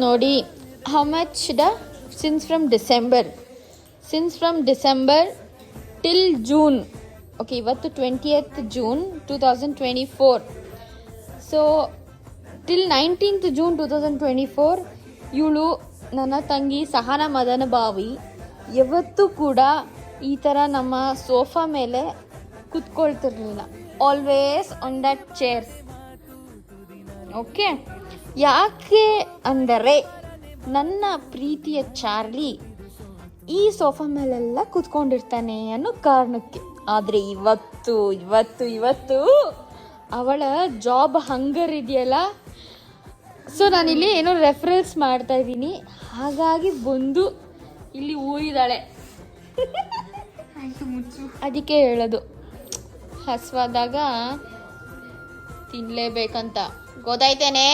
ನೋಡಿ how much since from December till June. Okay, ಇವತ್ತು 20th June 2024. So till 19th June 2024 ಇವಳು ನನ್ನ ತಂಗಿ ಸಹನಾ ಮದನ ಬಾವಿ ಯಾವತ್ತೂ ಕೂಡ ಈ ಥರ ನಮ್ಮ ಸೋಫಾ ಮೇಲೆ ಕುತ್ಕೊಳ್ತಿರ್ಲಿಲ್ಲ. Always on that chairs. Okay, ಯಾಕೆ ಅಂದರೆ ನನ್ನ ಪ್ರೀತಿಯ ಚಾರ್ಲಿ ಈ ಸೋಫಾ ಮೇಲೆಲ್ಲ ಕುತ್ಕೊಂಡಿರ್ತಾನೆ ಅನ್ನೋ ಕಾರಣಕ್ಕೆ. ಆದರೆ ಇವತ್ತು ಅವಳ ಜಾಬ್ ಹಂಗರ್ ಇದೆಯಲ್ಲ, ಸೊ ನಾನಿಲ್ಲಿ ಏನೋ ರೆಫರೆನ್ಸ್ ಮಾಡ್ತಾ ಇದ್ದೀನಿ, ಹಾಗಾಗಿ ಬಂದು ಇಲ್ಲಿ ಊರಿದಾಳೆ. ಅದಕ್ಕೆ ಹೇಳೋದು ಹಸ್ವಾದಾಗ ತಿನ್ನಲೇಬೇಕಂತ. ಗೊತ್ತಾಯ್ತೇನೆ.